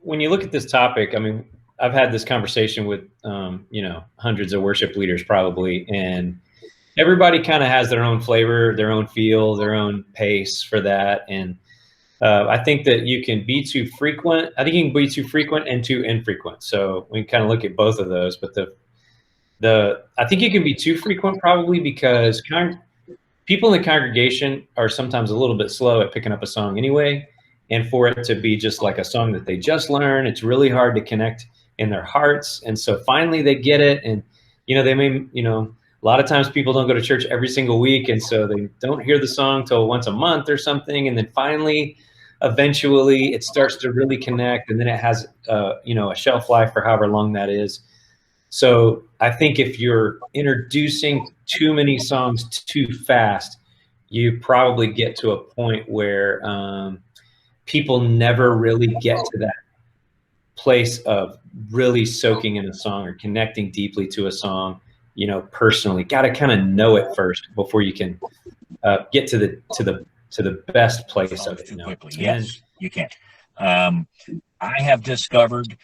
when you look at this topic, I mean, I've had this conversation with, hundreds of worship leaders probably, and everybody kind of has their own flavor, their own feel, their own pace for that. And I think that you can be too frequent. I think you can be too frequent and too infrequent. So we kind of look at both of those. But I think you can be too frequent probably because people in the congregation are sometimes a little bit slow at picking up a song anyway. And for it to be just like a song that they just learned, it's really hard to connect in their hearts. And so finally they get it. And, they may, a lot of times people don't go to church every single week. And so they don't hear the song till once a month or something. And then finally, eventually it starts to really connect. And then it has, a shelf life for however long that is. So I think if you're introducing too many songs too fast, you probably get to a point where people never really get to that place of really soaking in a song or connecting deeply to a song, personally. Got to kind of know it first before you can get to the best place of it. Too quickly. Yes, you can't. I have discovered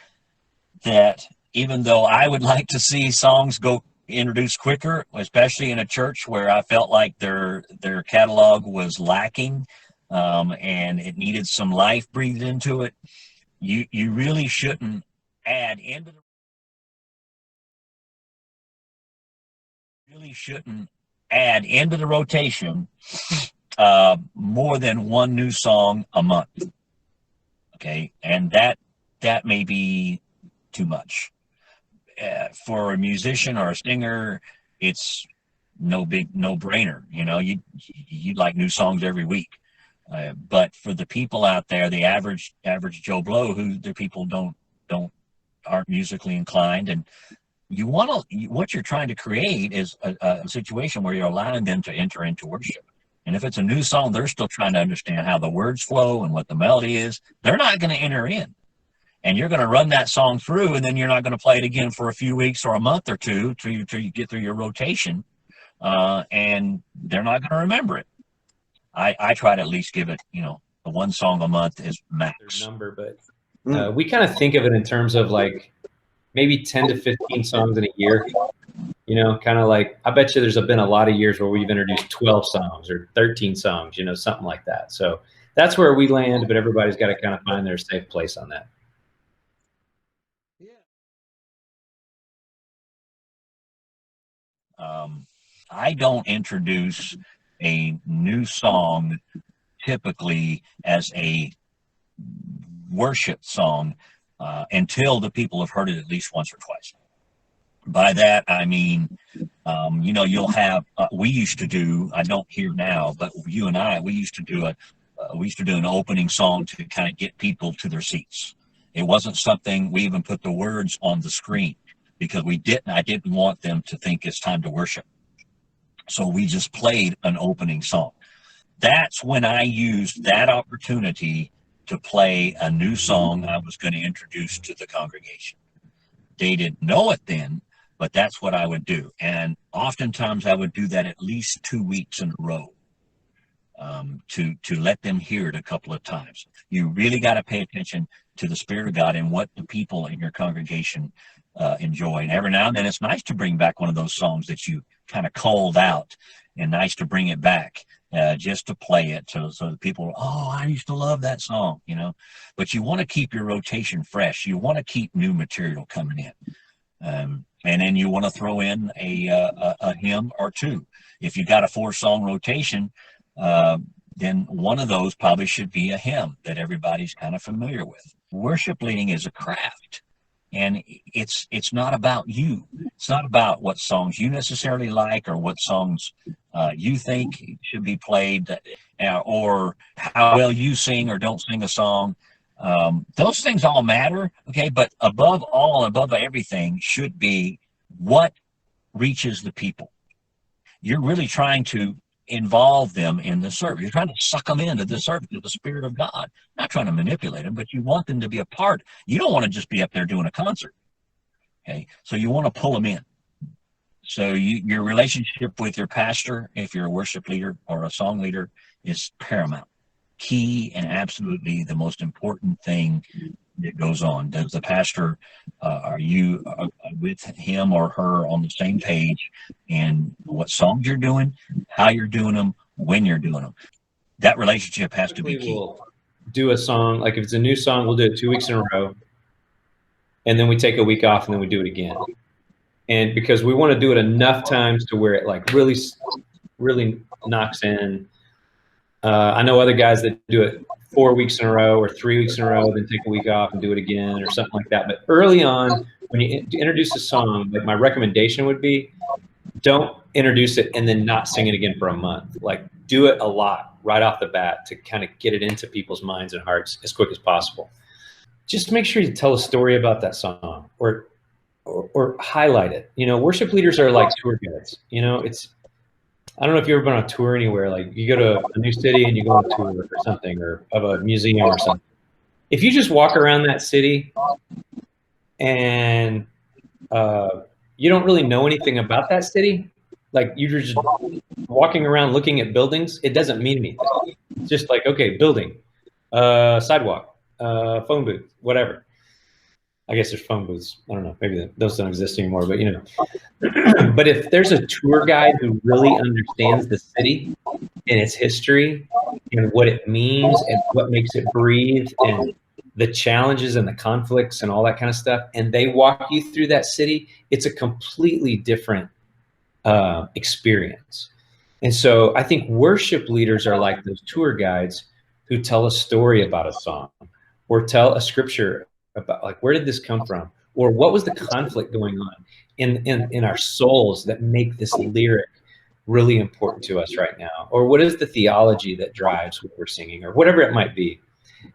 that even though I would like to see songs go introduced quicker, especially in a church where I felt like their catalog was lacking, and it needed some life breathed into it, you really shouldn't add into the rotation more than one new song a month. Okay, and that may be too much. For a musician or a singer, it's no-brainer. You'd like new songs every week. But for the people out there, the average Joe Blow, who the people aren't musically inclined, and what you're trying to create is a situation where you're allowing them to enter into worship. And if it's a new song, they're still trying to understand how the words flow and what the melody is. They're not going to enter in. And you're going to run that song through, and then you're not going to play it again for a few weeks or a month or two till you get through your rotation, and they're not going to remember it. I try to at least give it, the one song a month is max. Number, but we kind of think of it in terms of like maybe 10 to 15 songs in a year. Kind of like, I bet you there's been a lot of years where we've introduced 12 songs or 13 songs, something like that. So that's where we land, but everybody's got to kind of find their safe place on that. I don't introduce a new song typically as a worship song until the people have heard it at least once or twice. By that, I mean, you'll have, we used to do, I don't hear now, but you and I, we used to do an opening song to kind of get people to their seats. It wasn't something, we even put the words on the screen because I didn't want them to think it's time to worship. So we just played an opening song. That's when I used that opportunity to play a new song I was going to introduce to the congregation. They didn't know it then, but that's what I would do. And oftentimes I would do that at least 2 weeks in a row, to let them hear it a couple of times. You really got to pay attention to the Spirit of God and what the people in your congregation enjoy. And every now and then it's nice to bring back one of those songs that you kind of called out, and nice to bring it back just to play it so the people, I used to love that song, But you want to keep your rotation fresh. You want to keep new material coming in. And then you want to throw in a hymn or two. If you got a 4-song rotation, then one of those probably should be a hymn that everybody's kind of familiar with. Worship leading is a craft. And it's not about you. It's not about what songs you necessarily like or what songs you think should be played, or how well you sing or don't sing a song. Those things all matter, okay? But above all, above everything, should be what reaches the people. You're really trying to involve them in the service. You're trying to suck them into the service of the Spirit of God. Not trying to manipulate them, but you want them to be a part. You don't want to just be up there doing a concert. Okay, so you want to pull them in. So your relationship with your pastor, if you're a worship leader or a song leader, is paramount, key, and absolutely the most important thing that goes on? Does the pastor, are you with him or her on the same page in what songs you're doing, how you're doing them, when you're doing them? That relationship has to be key. We'll do a song, like if it's a new song, we'll do it 2 weeks in a row. And then we take a week off and then we do it again. And because we want to do it enough times to where it like really knocks in. I know other guys that do it 4 weeks in a row or 3 weeks in a row, then take a week off and do it again or something like that. But early on, when you introduce a song, like my recommendation would be, don't introduce it and then not sing it again for a month. Like do it a lot right off the bat to kind of get it into people's minds and hearts as quick as possible. Just make sure you tell a story about that song or highlight it. You know, worship leaders are like tour guides. You know, I don't know if you've ever been on a tour anywhere, like you go to a new city and you go on a tour or something, or of a museum or something. If you just walk around that city and you don't really know anything about that city, like you're just walking around looking at buildings, it doesn't mean anything. It's just like, okay, building, sidewalk, phone booth, whatever. I guess there's phone booths. I don't know. Maybe those don't exist anymore, but you know. But if there's a tour guide who really understands the city and its history and what it means and what makes it breathe and the challenges and the conflicts and all that kind of stuff, and they walk you through that city, it's a completely different experience. And so I think worship leaders are like those tour guides who tell a story about a song or tell a scripture about, like, where did this come from? Or what was the conflict going on in our souls that make this lyric really important to us right now? Or what is the theology that drives what we're singing, or whatever it might be?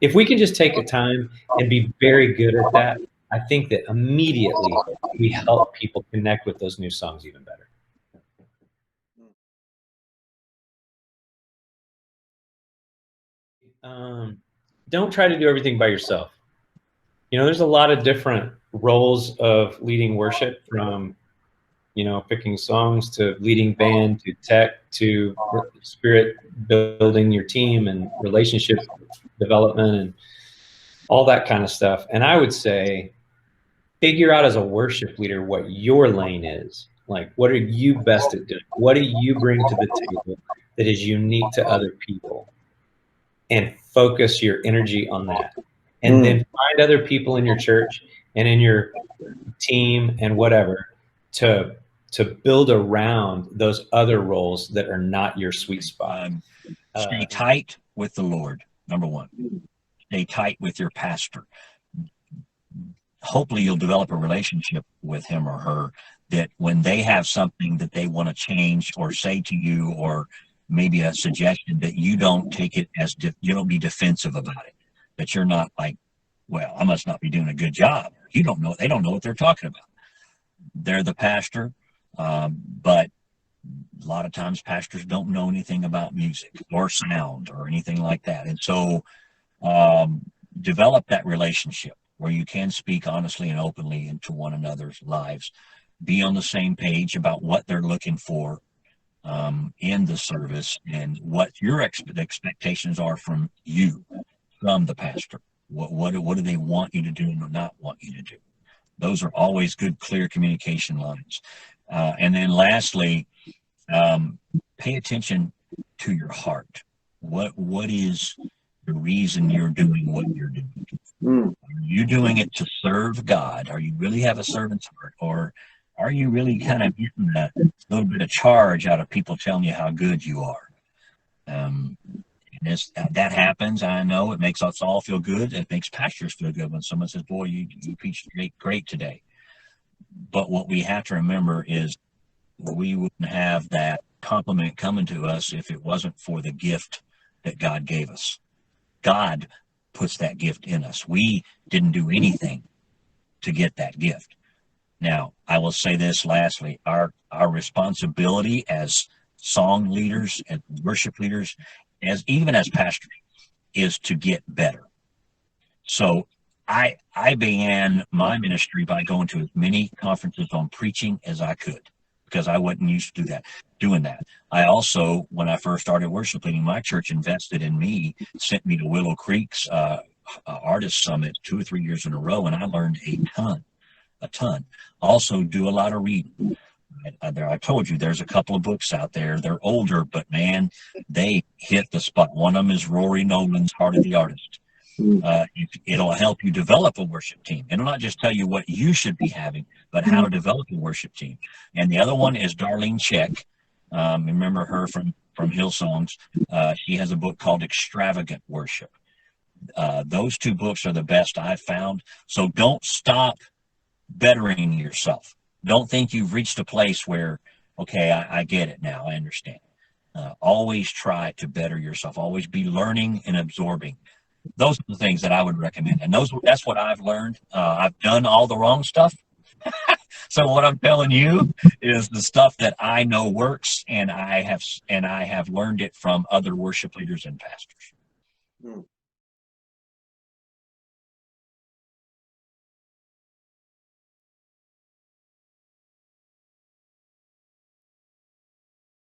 If we can just take a time and be very good at that, I think that immediately we help people connect with those new songs even better. Don't try to do everything by yourself. You know, there's a lot of different roles of leading worship, from, you know, picking songs to leading band to tech to spirit building your team and relationship development and all that kind of stuff. And I would say, figure out as a worship leader what your lane is. Like, what are you best at doing? What do you bring to the table that is unique to other people? And focus your energy on that. And then find other people in your church and in your team and whatever to build around those other roles that are not your sweet spot. Stay tight with the Lord, number one. Stay tight with your pastor. Hopefully you'll develop a relationship with him or her that when they have something that they want to change or say to you, or maybe a suggestion, that you don't take it as, you don't be defensive about it. That you're not like, well, I must not be doing a good job. You don't know. They don't know what they're talking about. They're the pastor, but a lot of times pastors don't know anything about music or sound or anything like that. And so develop that relationship where you can speak honestly and openly into one another's lives. Be on the same page about what they're looking for in the service and what your expectations are from you, from the pastor. What do they want you to do and not want you to do? Those are always good, clear communication lines. And then lastly, pay attention to your heart. What is the reason you're doing what you're doing? Are you doing it to serve God? Are you really have a servant's heart? Or are you really kind of getting a little bit of charge out of people telling you how good you are? That happens. I know it makes us all feel good. It makes pastors feel good when someone says, boy, you preached great today. But what we have to remember is we wouldn't have that compliment coming to us if it wasn't for the gift that God gave us. God puts that gift in us. We didn't do anything to get that gift. Now, I will say this lastly, our responsibility as song leaders and worship leaders, even as pastors, is to get better. So I began my ministry by going to as many conferences on preaching as I could, because I wasn't used to doing that. I also, when I first started worship leading, my church invested in me, sent me to Willow Creek's artist summit 2 or 3 years in a row, and I learned a ton. Also, do a lot of reading. I told you there's a couple of books out there. They're older, but man, they hit the spot. One of them is Rory Nolan's Heart of the Artist. It'll help you develop a worship team. It'll not just tell you what you should be having, but how to develop a worship team. And the other one is Darlene Check. Remember her from Hillsongs. She has a book called Extravagant Worship. Those two books are the best I've found. So don't stop bettering yourself. Don't think you've reached a place where, okay, I get it now. I understand. Always try to better yourself. Always be learning and absorbing. Those are the things that I would recommend. And that's what I've learned. I've done all the wrong stuff. So what I'm telling you is the stuff that I know works, and I have learned it from other worship leaders and pastors.